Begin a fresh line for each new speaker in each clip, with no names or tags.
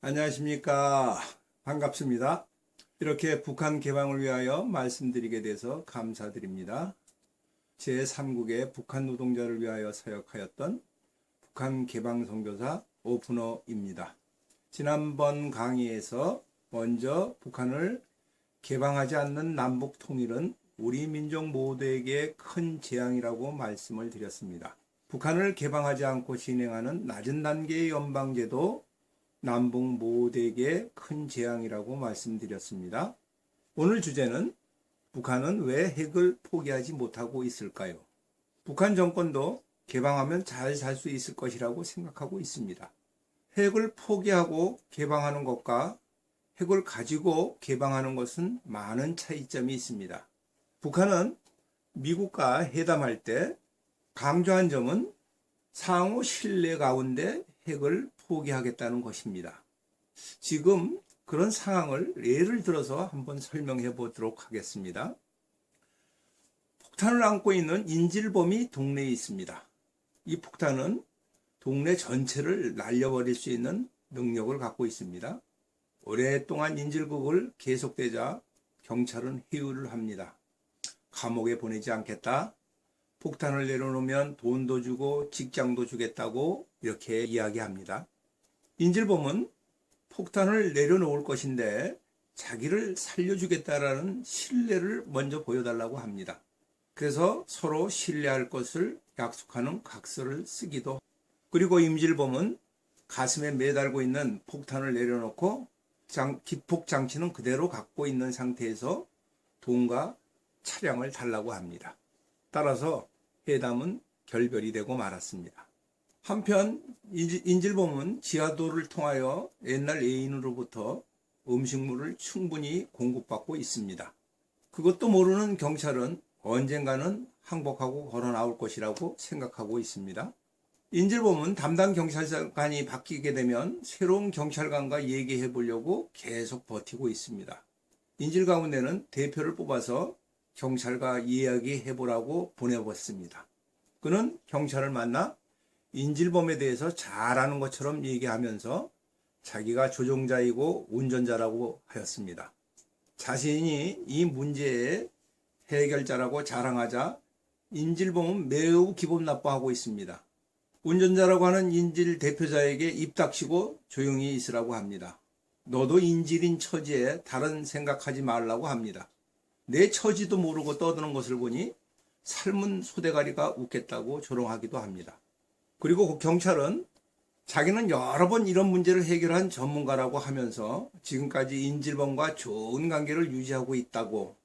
안녕하십니까. 반갑습니다. 이렇게 북한 개방을 위하여 말씀드리게 돼서 감사드립니다. 제3국의 북한 노동자를 위하여 사역하였던 북한 개방 선교사 오프너입니다. 지난번 강의에서 먼저 북한을 개방하지 않는 남북 통일은 우리 민족 모두에게 큰 재앙이라고 말씀을 드렸습니다. 북한을 개방하지 않고 진행하는 낮은 단계의 연방제도 남북 모두에게 큰 재앙이라고 말씀드렸습니다. 오늘 주제는 북한은 왜 핵을 포기하지 못하고 있을까요? 북한 정권도 개방하면 잘 살 수 있을 것이라고 생각하고 있습니다. 핵을 포기하고 개방하는 것과 핵을 가지고 개방하는 것은 많은 차이점이 있습니다. 북한은 미국과 회담할 때 강조한 점은 상호 신뢰 가운데 핵을 포기하겠다는 것입니다. 지금 그런 상황을 예를 들어서 한번 설명해 보도록 하겠습니다. 폭탄을 안고 있는 인질범이 동네에 있습니다. 이 폭탄은 동네 전체를 날려버릴 수 있는 능력을 갖고 있습니다. 오랫동안 인질극을 계속되자 경찰은 회유를 합니다. 감옥에 보내지 않겠다. 폭탄을 내려놓으면 돈도 주고 직장도 주겠다고 이렇게 이야기합니다. 인질범은 폭탄을 내려놓을 것인데 자기를 살려주겠다라는 신뢰를 먼저 보여달라고 합니다. 그래서 서로 신뢰할 것을 약속하는 각서를 쓰기도, 그리고 인질범은 가슴에 매달고 있는 폭탄을 내려놓고 기폭 장치는 그대로 갖고 있는 상태에서 돈과 차량을 달라고 합니다. 따라서 회담은 결별이 되고 말았습니다. 한편 인질범은 지하도를 통하여 옛날 애인으로부터 음식물을 충분히 공급받고 있습니다. 그것도 모르는 경찰은 언젠가는 항복하고 걸어 나올 것이라고 생각하고 있습니다. 인질범은 담당 경찰관이 바뀌게 되면 새로운 경찰관과 얘기해 보려고 계속 버티고 있습니다. 인질 가운데는 대표를 뽑아서 경찰과 이야기해 보라고 보내봤습니다. 그는 경찰을 만나 인질범에 대해서 잘 아는 것처럼 얘기하면서 자기가 조종자이고 운전자라고 하였습니다. 자신이 이 문제의 해결자라고 자랑하자 인질범은 매우 기분 나빠하고 있습니다. 운전자라고 하는 인질 대표자에게 입 닥치고 조용히 있으라고 합니다. 너도 인질인 처지에 다른 생각하지 말라고 합니다. 내 처지도 모르고 떠드는 것을 보니 삶은 소대가리가 웃겠다고 조롱하기도 합니다. 그리고 경찰은 자기는 여러 번 이런 문제를 해결한 전문가라고 하면서 지금까지 인질범과 좋은 관계를 유지하고 있다고,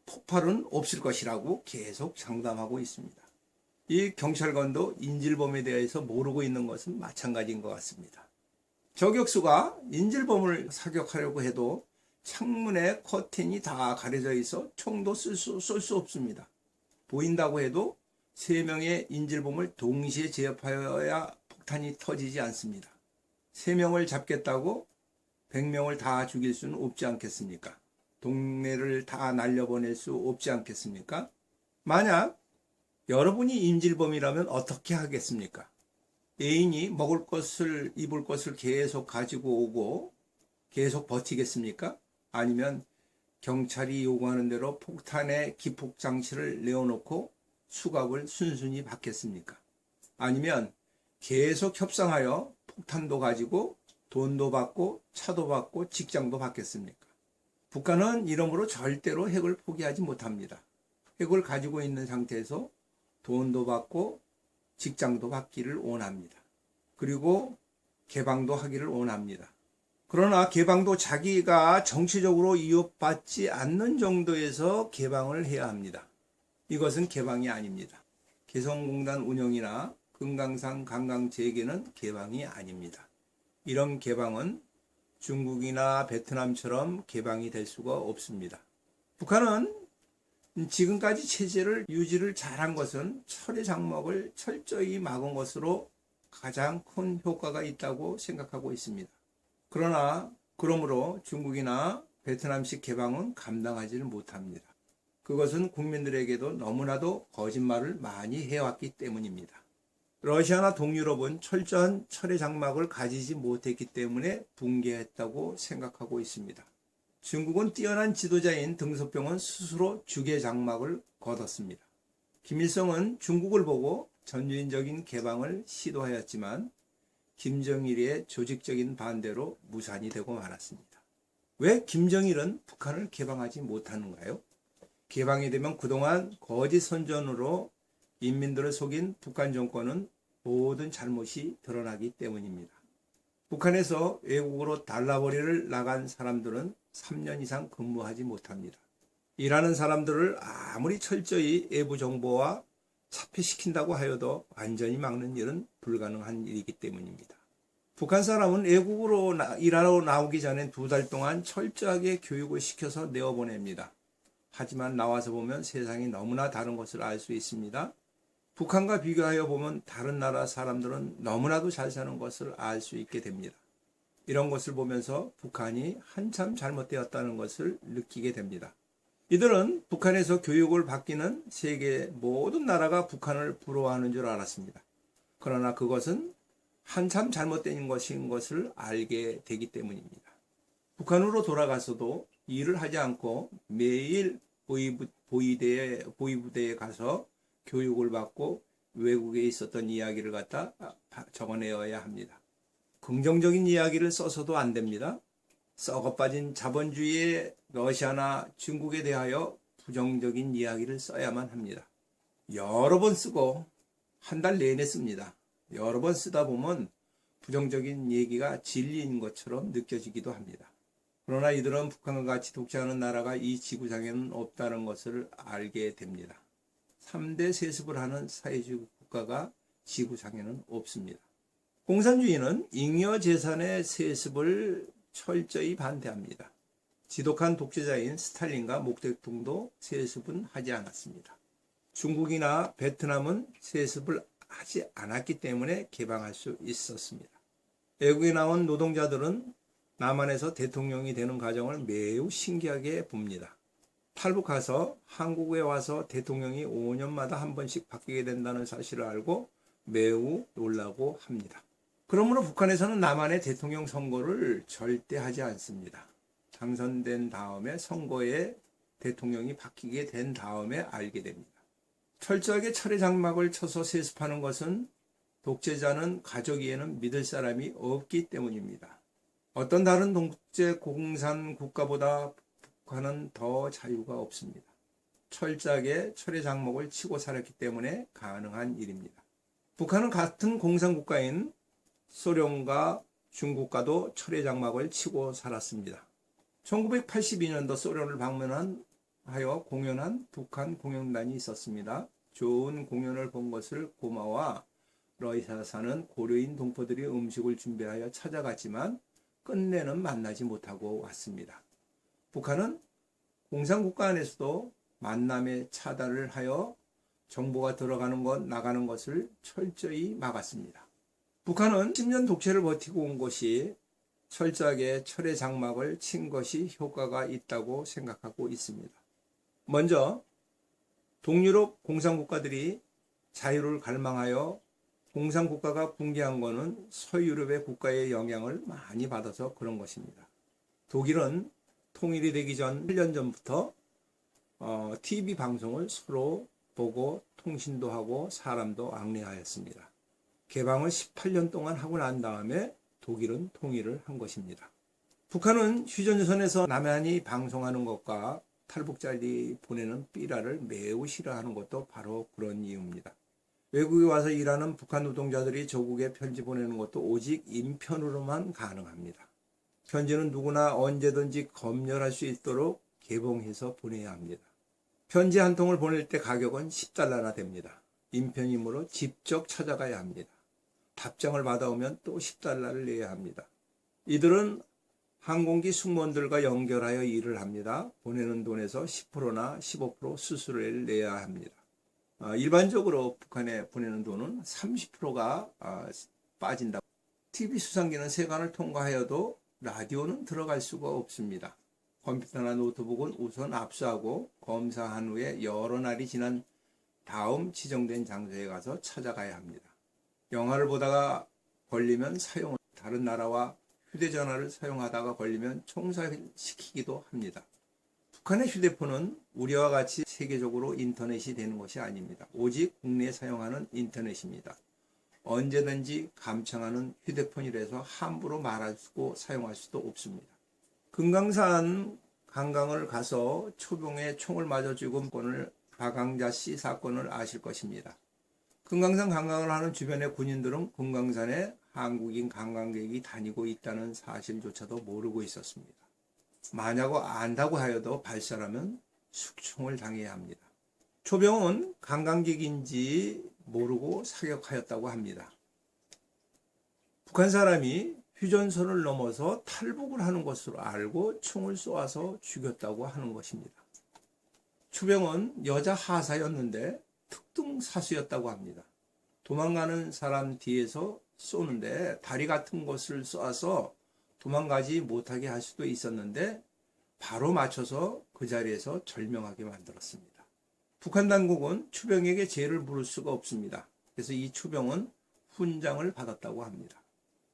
폭발은 없을 것이라고 계속 장담하고 있습니다. 이 경찰관도 인질범에 대해서 모르고 있는 것은 마찬가지인 것 같습니다. 저격수가 인질범을 사격하려고 해도 창문에 커튼이 다 가려져 있어 총도 쏠 수 없습니다. 보인다고 해도 3명의 인질범을 동시에 제압하여야 폭탄이 터지지 않습니다. 3명을 잡겠다고 100명을 다 죽일 수는 없지 않겠습니까? 동네를 다 날려보낼 수 없지 않겠습니까? 만약 여러분이 인질범이라면 어떻게 하겠습니까? 애인이 먹을 것을, 입을 것을 계속 가지고 오고 계속 버티겠습니까? 아니면 경찰이 요구하는 대로 폭탄의 기폭 장치를 내어놓고 수갑을 순순히 받겠습니까? 아니면 계속 협상하여 폭탄도 가지고 돈도 받고 차도 받고 직장도 받겠습니까? 북한은 이러므로 절대로 핵을 포기하지 못합니다. 핵을 가지고 있는 상태에서 돈도 받고 직장도 받기를 원합니다. 그리고 개방도 하기를 원합니다. 그러나 개방도 자기가 정치적으로 이웃받지 않는 정도에서 개방을 해야 합니다. 이것은 개방이 아닙니다. 개성공단 운영이나 금강산 관광 재개는 개방이 아닙니다. 이런 개방은 중국이나 베트남처럼 개방이 될 수가 없습니다. 북한은 지금까지 체제를 유지를 잘한 것은 철의 장막을 철저히 막은 것으로 가장 큰 효과가 있다고 생각하고 있습니다. 그러므로 중국이나 베트남식 개방은 감당하지를 못합니다. 그것은 국민들에게도 너무나도 거짓말을 많이 해왔기 때문입니다. 러시아나 동유럽은 철저한 철의 장막을 가지지 못했기 때문에 붕괴했다고 생각하고 있습니다. 중국은 뛰어난 지도자인 등소평은 스스로 주계 장막을 거뒀습니다. 김일성은 중국을 보고 전면적인 개방을 시도하였지만 김정일의 조직적인 반대로 무산이 되고 말았습니다. 왜 김정일은 북한을 개방하지 못하는가요? 개방이 되면 그동안 거짓 선전으로 인민들을 속인 북한 정권은 모든 잘못이 드러나기 때문입니다. 북한에서 외국으로 달러벌이를 나간 사람들은 3년 이상 근무하지 못합니다. 일하는 사람들을 아무리 철저히 외부 정보와 차폐시킨다고 하여도 완전히 막는 일은 불가능한 일이기 때문입니다. 북한 사람은 외국으로 일하러 나오기 전에 2달 동안 철저하게 교육을 시켜서 내어보냅니다. 하지만 나와서 보면 세상이 너무나 다른 것을 알 수 있습니다. 북한과 비교하여 보면 다른 나라 사람들은 너무나도 잘 사는 것을 알 수 있게 됩니다. 이런 것을 보면서 북한이 한참 잘못되었다는 것을 느끼게 됩니다. 이들은 북한에서 교육을 받기는 세계 모든 나라가 북한을 부러워하는 줄 알았습니다. 그러나 그것은 한참 잘못된 것인 것을 알게 되기 때문입니다. 북한으로 돌아가서도 일을 하지 않고 매일 보위부대에 가서 교육을 받고 외국에 있었던 이야기를 갖다 적어내어야 합니다. 긍정적인 이야기를 써서도 안 됩니다. 썩어빠진 자본주의의 러시아나 중국에 대하여 부정적인 이야기를 써야만 합니다. 여러 번 쓰고 한 달 내내 씁니다. 여러 번 쓰다 보면 부정적인 얘기가 진리인 것처럼 느껴지기도 합니다. 그러나 이들은 북한과 같이 독재하는 나라가 이 지구상에는 없다는 것을 알게 됩니다. 3대 세습을 하는 사회주의 국가가 지구상에는 없습니다. 공산주의는 잉여 재산의 세습을 철저히 반대합니다. 지독한 독재자인 스탈린과 모 대통령도 세습은 하지 않았습니다. 중국이나 베트남은 세습을 하지 않았기 때문에 개방할 수 있었습니다. 외국에 나온 노동자들은 남한에서 대통령이 되는 과정을 매우 신기하게 봅니다. 탈북가서 한국에 와서 대통령이 5년마다 한 번씩 바뀌게 된다는 사실을 알고 매우 놀라고 합니다. 그러므로 북한에서는 남한의 대통령 선거를 절대 하지 않습니다. 당선된 다음에 선거에 대통령이 바뀌게 된 다음에 알게 됩니다. 철저하게 철의 장막을 쳐서 세습하는 것은 독재자는 가족이에는 믿을 사람이 없기 때문입니다. 어떤 다른 독재 공산 국가보다 북한은 더 자유가 없습니다. 철저하게 철의 장막을 치고 살았기 때문에 가능한 일입니다. 북한은 같은 공산국가인 소련과 중국과도 철의 장막을 치고 살았습니다. 1982년도 소련을 방문하여 공연한 북한 공연단이 있었습니다. 좋은 공연을 본 것을 고마워 러시아 사는 고려인 동포들이 음식을 준비하여 찾아갔지만 끝내는 만나지 못하고 왔습니다. 북한은 공산국가 안에서도 만남에 차단을 하여 정보가 들어가는 것, 나가는 것을 철저히 막았습니다. 북한은 10년 독재를 버티고 온 것이 철저하게 철의 장막을 친 것이 효과가 있다고 생각하고 있습니다. 먼저 동유럽 공산국가들이 자유를 갈망하여 공산국가가 붕괴한 것은 서유럽의 국가의 영향을 많이 받아서 그런 것입니다. 독일은 통일이 되기 전 1년 전부터 TV 방송을 서로 보고 통신도 하고 사람도 왕래하였습니다. 개방을 18년 동안 하고 난 다음에 독일은 통일을 한 것입니다. 북한은 휴전선에서 남한이 방송하는 것과 탈북자들이 보내는 삐라를 매우 싫어하는 것도 바로 그런 이유입니다. 외국에 와서 일하는 북한 노동자들이 조국에 편지 보내는 것도 오직 인편으로만 가능합니다. 편지는 누구나 언제든지 검열할 수 있도록 개봉해서 보내야 합니다. 편지 한 통을 보낼 때 가격은 10달러나 됩니다. 인편이므로 직접 찾아가야 합니다. 답장을 받아오면 또 10달러를 내야 합니다. 이들은 항공기 승무원들과 연결하여 일을 합니다. 보내는 돈에서 10%나 15% 수수료를 내야 합니다. 일반적으로 북한에 보내는 돈은 30%가 빠진다. TV 수상기는 세관을 통과하여도 라디오는 들어갈 수가 없습니다. 컴퓨터나 노트북은 우선 압수하고 검사한 후에 여러 날이 지난 다음 지정된 장소에 가서 찾아가야 합니다. 영화를 보다가 걸리면 다른 나라와 휴대전화를 사용하다가 걸리면 총살시키기도 합니다. 북한의 휴대폰은 우리와 같이 세계적으로 인터넷이 되는 것이 아닙니다. 오직 국내에 사용하는 인터넷입니다. 언제든지 감청하는 휴대폰이라서 함부로 말하고 사용할 수도 없습니다. 금강산 관광을 가서 초병에 총을 맞아 죽은 박항자 씨 사건을 아실 것입니다. 금강산 관광을 하는 주변의 군인들은 금강산에 한국인 관광객이 다니고 있다는 사실조차도 모르고 있었습니다. 만약 안다고 하여도 발설하면 숙청을 당해야 합니다. 초병은 관광객인지 모르고 사격하였다고 합니다. 북한 사람이 휴전선을 넘어서 탈북을 하는 것으로 알고 총을 쏘아서 죽였다고 하는 것입니다. 초병은 여자 하사였는데 특등사수였다고 합니다. 도망가는 사람 뒤에서 쏘는데 다리 같은 것을 쏘아서 도망가지 못하게 할 수도 있었는데 바로 맞춰서 그 자리에서 절명하게 만들었습니다. 북한 당국은 추병에게 죄를 물을 수가 없습니다. 그래서 이 추병은 훈장을 받았다고 합니다.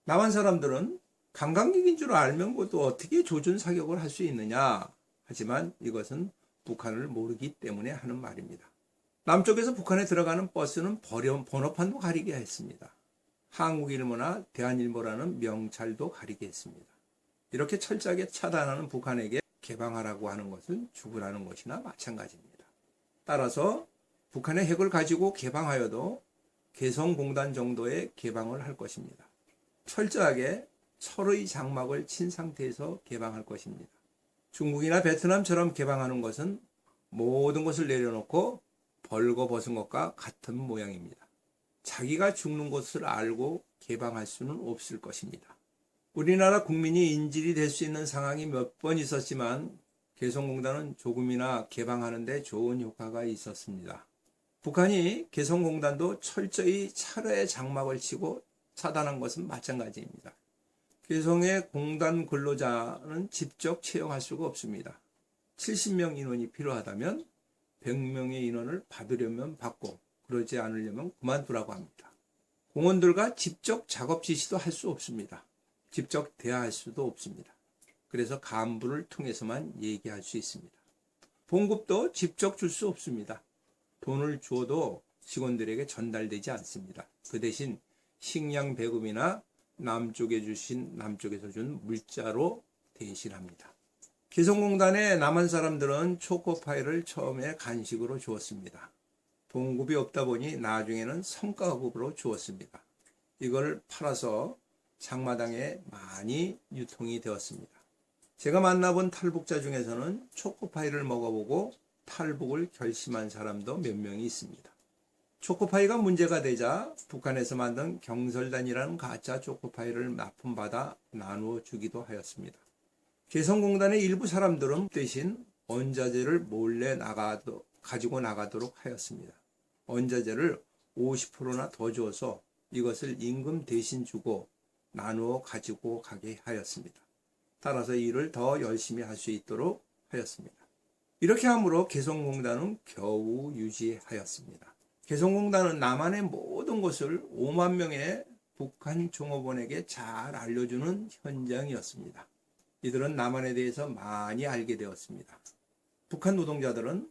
남한 사람들은 관광객인 줄 알면 또 어떻게 조준 사격을 할 수 있느냐. 하지만 이것은 북한을 모르기 때문에 하는 말입니다. 남쪽에서 북한에 들어가는 버스는 번호판도 가리게 했습니다. 한국일보나 대한일보라는 명찰도 가리게 했습니다. 이렇게 철저하게 차단하는 북한에게 개방하라고 하는 것은 죽으라는 것이나 마찬가지입니다. 따라서 북한의 핵을 가지고 개방하여도 개성공단 정도의 개방을 할 것입니다. 철저하게 철의 장막을 친 상태에서 개방할 것입니다. 중국이나 베트남처럼 개방하는 것은 모든 것을 내려놓고 벌거벗은 것과 같은 모양입니다. 자기가 죽는 것을 알고 개방할 수는 없을 것입니다. 우리나라 국민이 인질이 될 수 있는 상황이 몇 번 있었지만 개성공단은 조금이나 개방하는 데 좋은 효과가 있었습니다. 북한이 개성공단도 철저히 철의 장막을 치고 차단한 것은 마찬가지입니다. 개성의 공단 근로자는 직접 채용할 수가 없습니다. 70명 인원이 필요하다면 100명의 인원을 받으려면 받고 그러지 않으려면 그만두라고 합니다. 공원들과 직접 작업 지시도 할 수 없습니다. 직접 대화할 수도 없습니다. 그래서 간부를 통해서만 얘기할 수 있습니다. 봉급도 직접 줄 수 없습니다. 돈을 주어도 직원들에게 전달되지 않습니다. 그 대신 식량 배급이나 남쪽에서 준 물자로 대신합니다. 개성공단의 남한 사람들은 초코파이를 처음에 간식으로 주었습니다. 봉급이 없다 보니 나중에는 성과급으로 주었습니다. 이걸 팔아서 장마당에 많이 유통이 되었습니다. 제가 만나본 탈북자 중에서는 초코파이를 먹어보고 탈북을 결심한 사람도 몇 명이 있습니다. 초코파이가 문제가 되자 북한에서 만든 경설단이라는 가짜 초코파이를 납품받아 나누어 주기도 하였습니다. 개성공단의 일부 사람들은 대신 원자재를 몰래 가지고 나가도록 하였습니다. 원자재를 50%나 더 주어서 이것을 임금 대신 주고 나누어 가지고 가게 하였습니다. 따라서 일을 더 열심히 할 수 있도록 하였습니다. 이렇게 함으로 개성공단은 겨우 유지하였습니다. 개성공단은 남한의 모든 것을 5만 명의 북한 종업원에게 잘 알려주는 현장이었습니다. 이들은 남한에 대해서 많이 알게 되었습니다. 북한 노동자들은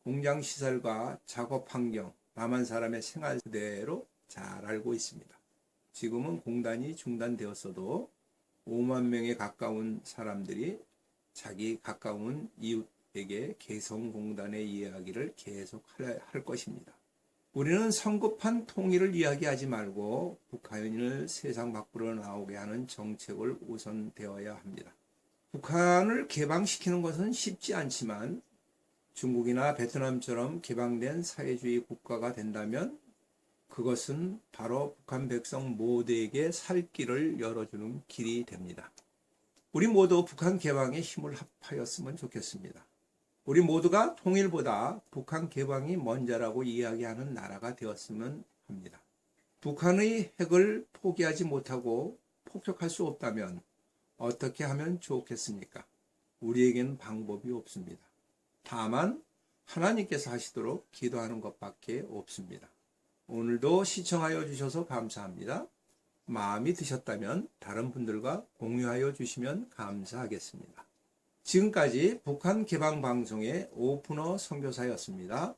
공장 시설과 작업 환경, 남한 사람의 생활 그대로 잘 알고 있습니다. 지금은 공단이 중단되었어도 5만 명에 가까운 사람들이 자기 가까운 이웃에게 개성공단의 이야기를 계속 할 것입니다. 우리는 성급한 통일을 이야기하지 말고 북한을 세상 밖으로 나오게 하는 정책을 우선되어야 합니다. 북한을 개방시키는 것은 쉽지 않지만 중국이나 베트남처럼 개방된 사회주의 국가가 된다면 그것은 바로 북한 백성 모두에게 살 길을 열어주는 길이 됩니다. 우리 모두 북한 개방에 힘을 합하였으면 좋겠습니다. 우리 모두가 통일보다 북한 개방이 먼저라고 이야기하는 나라가 되었으면 합니다. 북한의 핵을 포기하지 못하고 폭격할 수 없다면 어떻게 하면 좋겠습니까? 우리에게는 방법이 없습니다. 다만 하나님께서 하시도록 기도하는 것밖에 없습니다. 오늘도 시청하여 주셔서 감사합니다. 마음이 드셨다면 다른 분들과 공유하여 주시면 감사하겠습니다. 지금까지 북한 개방방송의 오프너 선교사였습니다.